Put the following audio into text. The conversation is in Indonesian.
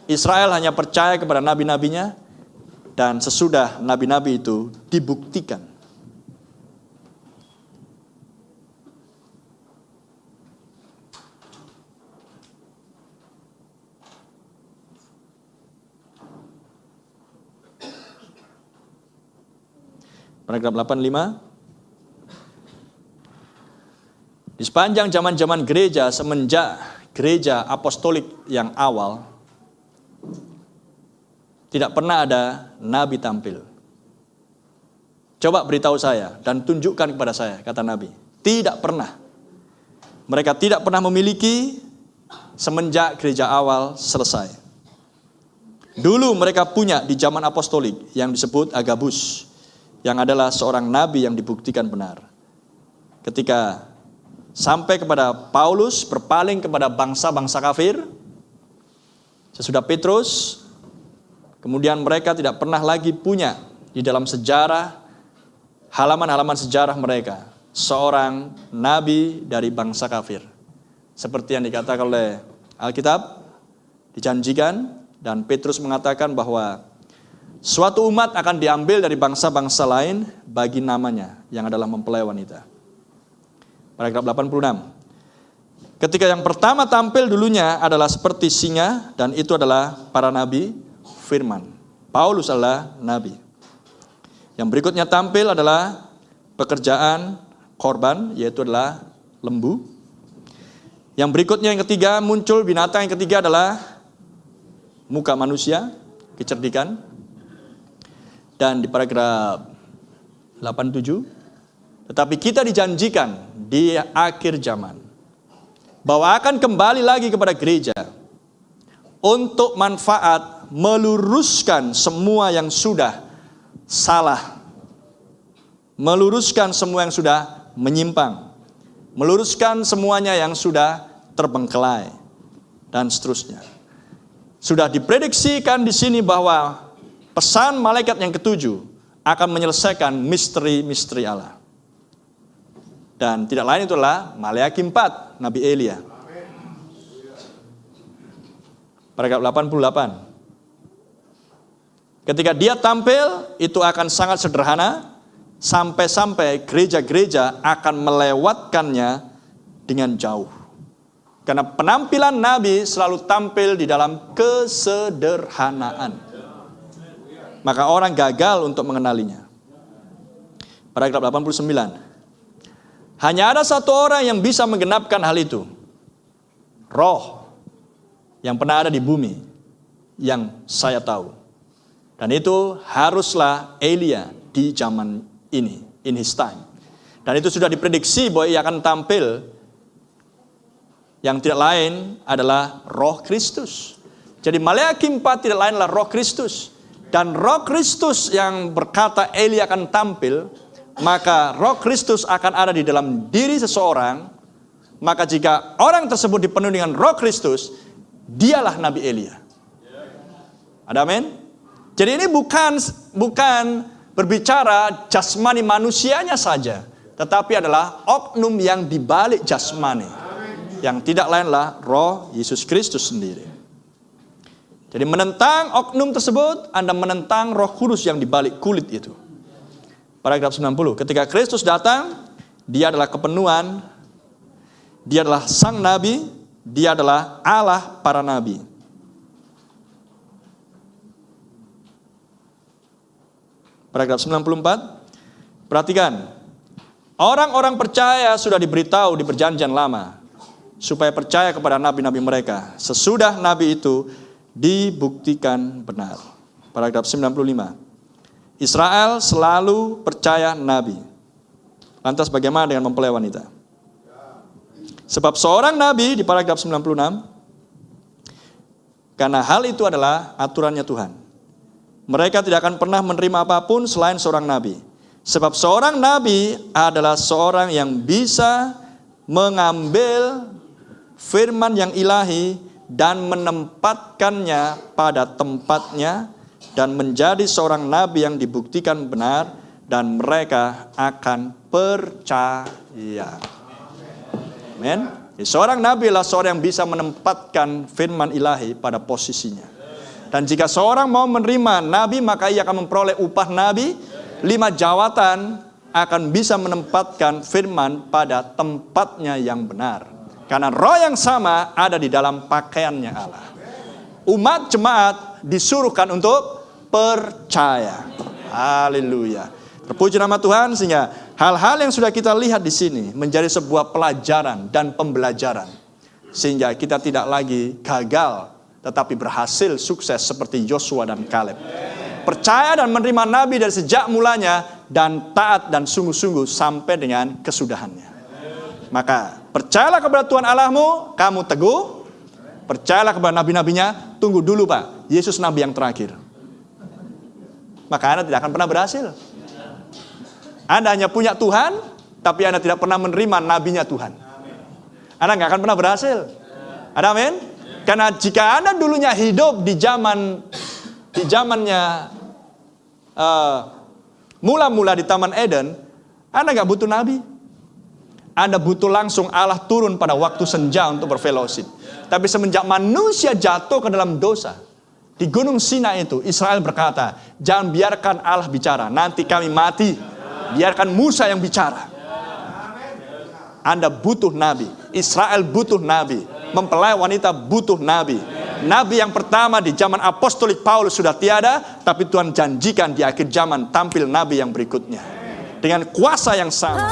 Israel hanya percaya kepada nabi-nabinya, dan sesudah nabi-nabi itu dibuktikan. Paragraf 85. Di sepanjang zaman-zaman gereja, semenjak gereja apostolik yang awal, tidak pernah ada nabi tampil. Coba beritahu saya dan tunjukkan kepada saya, kata Nabi. Tidak pernah. Mereka tidak pernah memiliki semenjak gereja awal selesai. Dulu mereka punya di zaman apostolik yang disebut Agabus, yang adalah seorang nabi yang dibuktikan benar. Ketika sampai kepada Paulus berpaling kepada bangsa-bangsa kafir, sesudah Petrus, kemudian mereka tidak pernah lagi punya di dalam sejarah, halaman-halaman sejarah mereka, seorang nabi dari bangsa kafir. Seperti yang dikatakan oleh Alkitab, dijanjikan, dan Petrus mengatakan bahwa suatu umat akan diambil dari bangsa-bangsa lain bagi namanya, yang adalah mempelai wanita. Paragraf 86. Ketika yang pertama tampil dulunya adalah seperti singa, dan itu adalah para nabi firman. Paulus adalah nabi. Yang berikutnya tampil adalah pekerjaan korban, yaitu adalah lembu. Yang berikutnya yang ketiga muncul binatang, yang ketiga adalah muka manusia, kecerdikan. Dan di paragraf 87, tetapi kita dijanjikan di akhir zaman bahwa akan kembali lagi kepada gereja untuk manfaat meluruskan semua yang sudah salah, meluruskan semua yang sudah menyimpang, meluruskan semuanya yang sudah terbengkelai, dan seterusnya. Sudah diprediksikan di sini bahwa pesan malaikat yang ketujuh akan menyelesaikan misteri-misteri Allah. Dan tidak lain itulah Maleakhi 4, Nabi Elia. Paragraf 88. Ketika dia tampil, itu akan sangat sederhana, sampai-sampai gereja-gereja akan melewatkannya dengan jauh. Karena penampilan Nabi selalu tampil di dalam kesederhanaan. Maka orang gagal untuk mengenalinya. Paragraf 89. Hanya ada satu orang yang bisa menggenapkan hal itu. Roh yang pernah ada di bumi, yang saya tahu. Dan itu haruslah Elia di zaman ini, in his time. Dan itu sudah diprediksi bahwa ia akan tampil, yang tidak lain adalah Roh Kristus. Jadi Maleakhi 4 tidak lain adalah Roh Kristus. Dan Roh Kristus yang berkata Elia akan tampil, maka Roh Kristus akan ada di dalam diri seseorang. Maka jika orang tersebut dipenuhi dengan Roh Kristus, dialah Nabi Elia. Ada amin? Jadi ini bukan berbicara jasmani manusianya saja, tetapi adalah oknum yang dibalik jasmani, yang tidak lainlah Roh Yesus Kristus sendiri. Jadi menentang oknum tersebut, Anda menentang Roh Kudus yang dibalik kulit itu. Paragraf 90. Ketika Kristus datang, dia adalah kepenuhan, dia adalah sang nabi, dia adalah Allah para nabi. Paragraf 94. Perhatikan. Orang-orang percaya sudah diberitahu di perjanjian lama supaya percaya kepada nabi-nabi mereka. Sesudah nabi itu dibuktikan benar. Paragraf 95. Israel selalu percaya nabi. Lantas bagaimana dengan mempelai wanita? Sebab seorang nabi di paragraf 96, karena hal itu adalah aturannya Tuhan. Mereka tidak akan pernah menerima apapun selain seorang nabi. Sebab seorang nabi adalah seorang yang bisa mengambil firman yang ilahi dan menempatkannya pada tempatnya, dan menjadi seorang nabi yang dibuktikan benar, dan mereka akan percaya. Amin. Seorang nabi adalah seorang yang bisa menempatkan firman ilahi pada posisinya. Dan jika seorang mau menerima nabi, maka ia akan memperoleh upah nabi. 5 jawatan akan bisa menempatkan firman pada tempatnya yang benar. Karena roh yang sama ada di dalam pakaiannya Allah. Umat jemaat disuruhkan untuk percaya. Haleluya. Terpuji nama Tuhan, sehingga hal-hal yang sudah kita lihat di sini menjadi sebuah pelajaran dan pembelajaran. Sehingga kita tidak lagi gagal, tetapi berhasil sukses seperti Yosua dan Kaleb. Percaya dan menerima nabi dari sejak mulanya, dan taat dan sungguh-sungguh sampai dengan kesudahannya. Maka percayalah kepada Tuhan Allahmu, kamu teguh. Percayalah kepada nabi-nabinya, tunggu dulu Pak, Yesus nabi yang terakhir. Maka Anda tidak akan pernah berhasil. Anda hanya punya Tuhan, tapi Anda tidak pernah menerima nabinya Tuhan. Anda nggak akan pernah berhasil. Ada amin? Karena jika Anda dulunya hidup di zamannya mula-mula di Taman Eden, Anda nggak butuh nabi. Anda butuh langsung Allah turun pada waktu senja untuk berfellowship. Tapi semenjak manusia jatuh ke dalam dosa, di Gunung Sinai itu Israel berkata, jangan biarkan Allah bicara, nanti kami mati. Biarkan Musa yang bicara. Anda butuh nabi. Israel butuh nabi. Mempelai wanita butuh nabi. Nabi yang pertama di zaman apostolik Paulus sudah tiada, tapi Tuhan janjikan di akhir zaman tampil nabi yang berikutnya dengan kuasa yang sama.